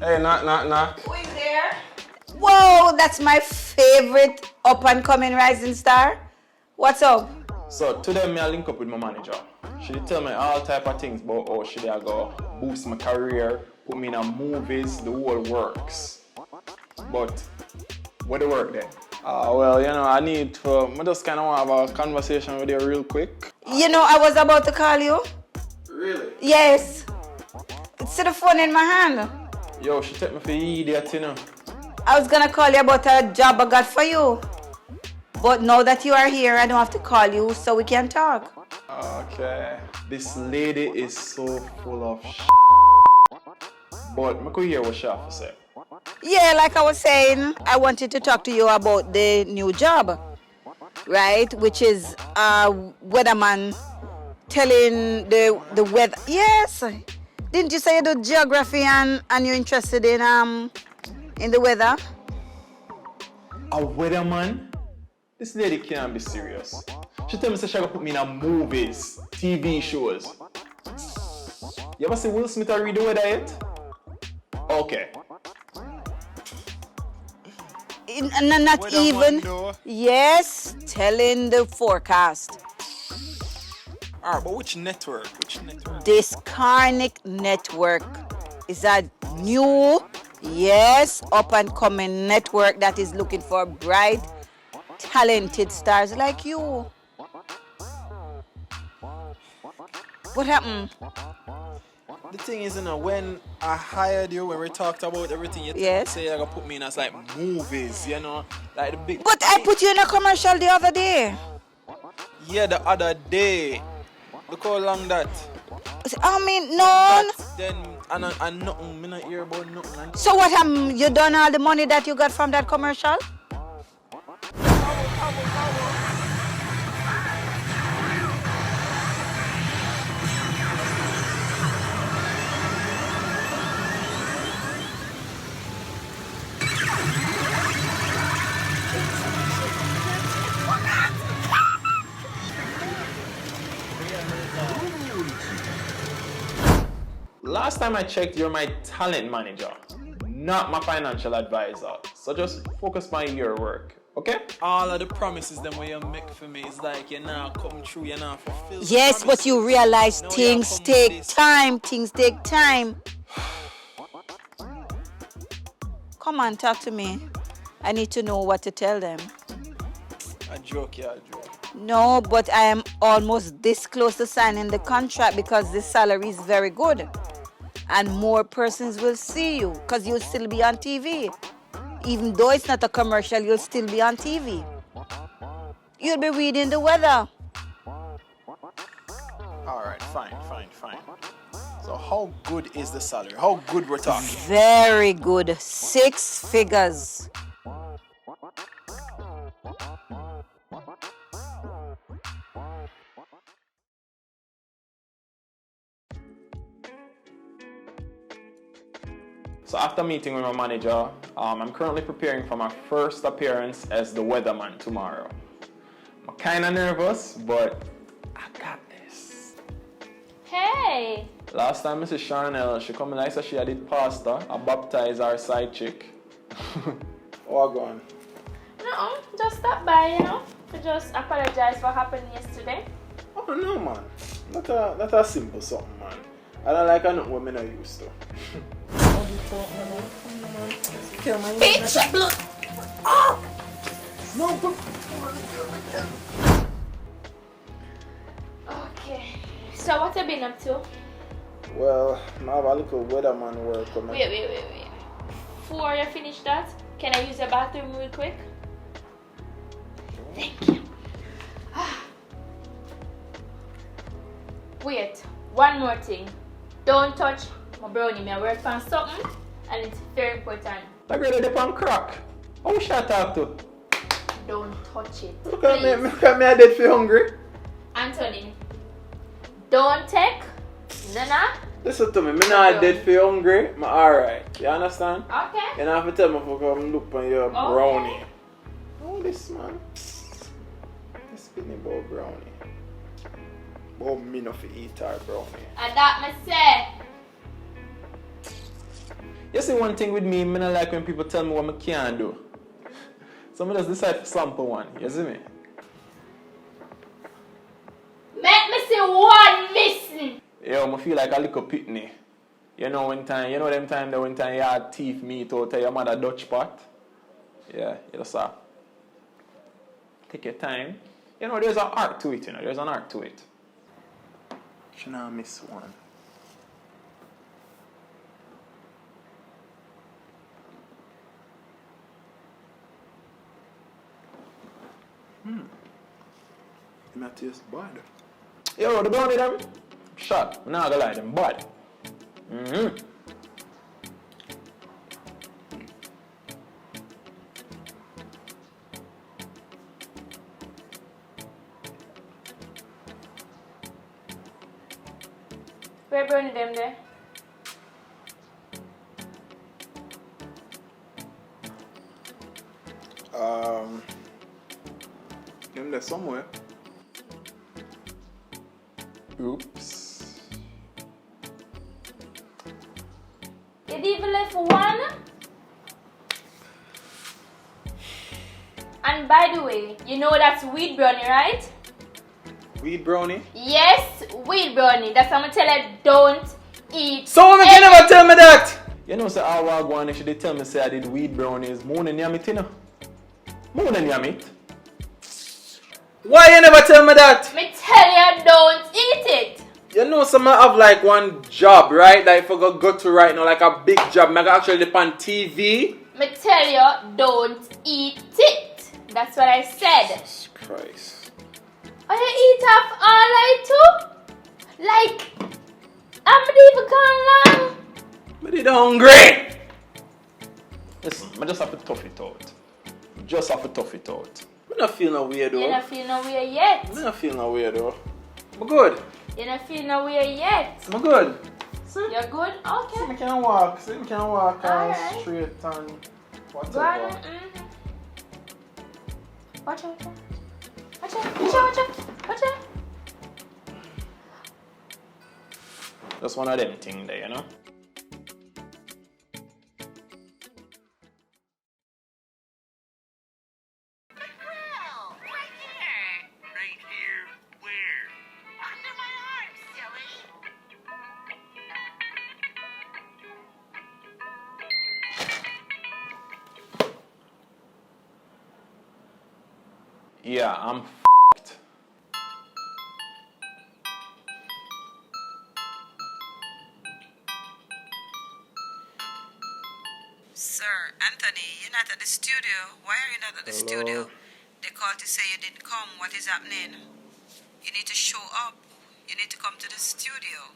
Hey, knock. Who is there? Whoa, that's my favorite up-and-coming rising star. What's up? So today me I link up with my manager. She tell me all type of things about how she dey go boost my career, put me in a movies, the whole works. But what the work then? Well, I need to. I just kind of want to have a conversation with you real quick. I was about to call you. Really? Yes. See the phone in my hand. Yo, she take me for idiot, I was gonna call you about a job I got for you. But now that you are here, I don't have to call you so we can talk. Okay. This lady is so full of But I could hear what she have to say. Yeah, like I was saying, I wanted to talk to you about the new job, right? Which is weatherman telling the weather. Yes. Didn't you say you do geography and you're interested in the weather? A weatherman? This lady can't be serious. She tell me she gonna put me in a movies, TV shows. You ever see Will Smith read the weather yet? Okay. Not Weatherman, even. though. Yes, telling the forecast. Alright, but which network? Discarnick Network is a new, yes, up-and-coming network that is looking for bright, talented stars like you. What happened? The thing is, when I hired you, when we talked about everything, you Yes. say you're gonna put me in as like movies, like the big. But I put you in a commercial the other day. Yeah, the other day. Look how long that. I mean, no. That then and nothing. Me not hear about nothing. So what happened? You done all the money that you got from that commercial? Last time I checked, you're my talent manager, not my financial advisor. So just focus on your work, okay? All of the promises them way you make for me is like you're not come true, you're not fulfill. Yes, but you realize things take time. Things take time. Come on, talk to me. I need to know what to tell them. A joke. No, but I am almost this close to signing the contract because the salary is very good. And more persons will see you because you'll still be on TV. Even though it's not a commercial, you'll still be on TV. You'll be reading the weather. Alright, fine. So how good is the salary? How good we're talking? Very good. 6 figures. So after meeting with my manager, I'm currently preparing for my first appearance as the weatherman tomorrow. I'm kind of nervous, but I got this. Hey! Last time Mrs. Charnelle, she come in like she did pasta. I baptized our side chick. Oh, go on. No, just stop by, to just apologize for what happened yesterday. Oh no, man. Not a simple something, man. I don't like nothing what I'm not used to. Bitch! Blood! Oh! No, but... Okay. So what have you been up to? Well, I have a little weatherman work. Wait. Before you finish that, can I use your bathroom real quick? Thank you. Wait, one more thing. Don't touch my brownie. I work on something and it's very important. That girl is on crack. How should I talk to? Don't touch it. Look at me, I dead feel hungry. Anthony, don't take Nana. Listen to me, I'm not dead feel hungry. I'm alright. You understand? Okay. You don't have to tell me if I come look on your brownie. Oh, this man. This speaking about brownie. Oh, me not to eat our brownie. And that me say. You see one thing with me, I don't like when people tell me what I can't do. So I just decide to sample one. You see me? Make me see one missing. Yo, I feel like a little pitney. You know when time, you know them time that when time you had teeth meat out of your mother Dutch pot? Yeah, you just take your time. You know, there's an art to it, you know, there's an art to it. Should not miss one. It might taste bad. Yo, the brownie them, shot. I'm not gonna lie, them bad. Where brownie them there? Them there somewhere. Oops. You even left one? And by the way, you know that's wheat brownie, right? Weed brownie? Yes, wheat brownie. That's what I'm gonna tell you, don't eat. Someone can never tell me that! You know, say I walk one, if she did tell me say I did weed brownies, moon and yam it, you know? Moon and yam it. Why you never tell me that? Me tell you, don't eat it. You know, some have like one job, right? Like if I go to right now, like a big job, I actually depend on TV. Me tell you, don't eat it. That's what I said. Jesus Christ. Are you eat off all I too? Like, I'm even gone long. But it's hungry. Listen, I just have to tough it out. Just have to tough it out. I don't feel no weird though. You don't feel no way yet. I don't feel no weird though. I'm good. You don't feel no way yet. I'm good. See? You're good? Okay. See, I can walk. See, I can walk Alright. straight and whatever. Go on. Watch out. Watch out. Watch out. Watch out. Watch out. Just one of them things there, you know? Yeah, I'm f***ed. Sir, Anthony, you're not at the studio. Why are you not at the studio? They called to say you didn't come. What is happening? You need to show up. You need to come to the studio.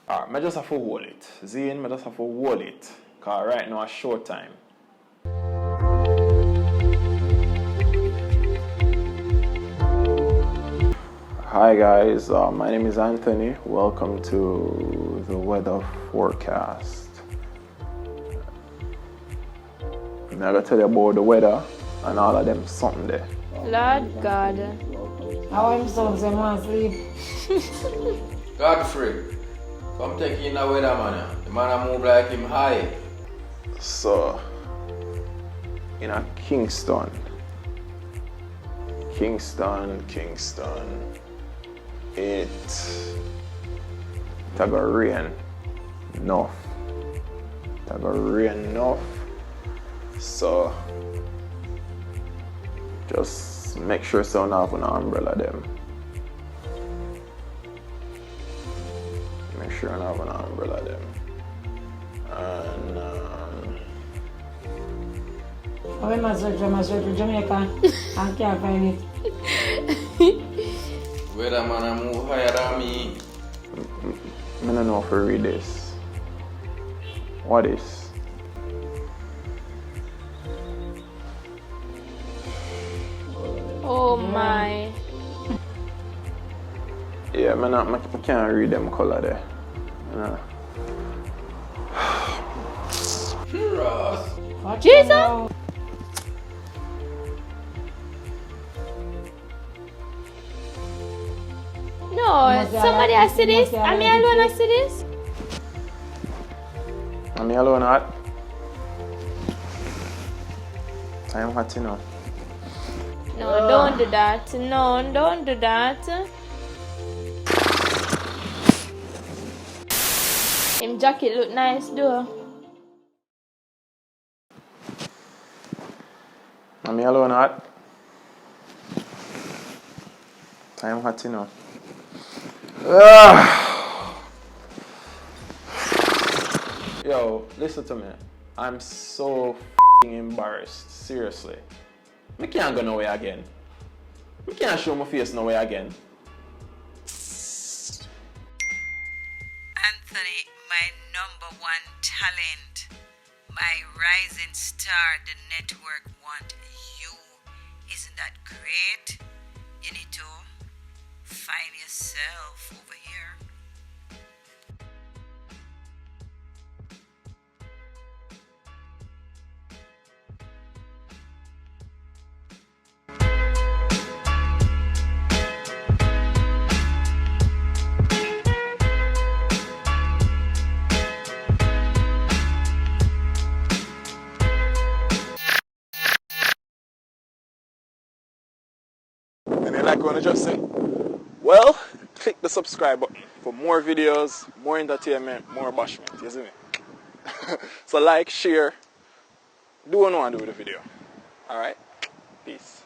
Alright, I just have to hold it. Zane, I just have to hold it. Because right now it's short time. Hi guys, my name is Anthony. Welcome to the weather forecast. I'm gonna tell you about the weather and all of them something there. Lord God. How am so say man sleep? Godfrey, come take in the weather, man. The man move like him high. So, in a Kingston, it go rain enough. It go rain enough. So, just make sure so you have an umbrella them. Make sure you have an umbrella them. And How am I search to Jamaica and can't find it. Weather man move higher than me. I don't know if I read this. What is? Oh my. Yeah, I can't read them color there. Ross. What Jesus! now? No, somebody has to see this. Am I alone has to see this? Am I alone at? I'm hot enough. No, don't do that. No, don't do that. Him jacket look nice though. Am I alone hot? I'm hot enough. Yo, listen to me. I'm so embarrassed. Seriously. I can't go nowhere again. I can't show my face nowhere again. Anthony, my number one talent, my rising star, the network want you. Isn't that great? You need to find yourself over here. And you like what I just said? Well, click the subscribe button for more videos, more entertainment, more bashment. You see me? So like, share, do what you want to do with the video. Alright? Peace.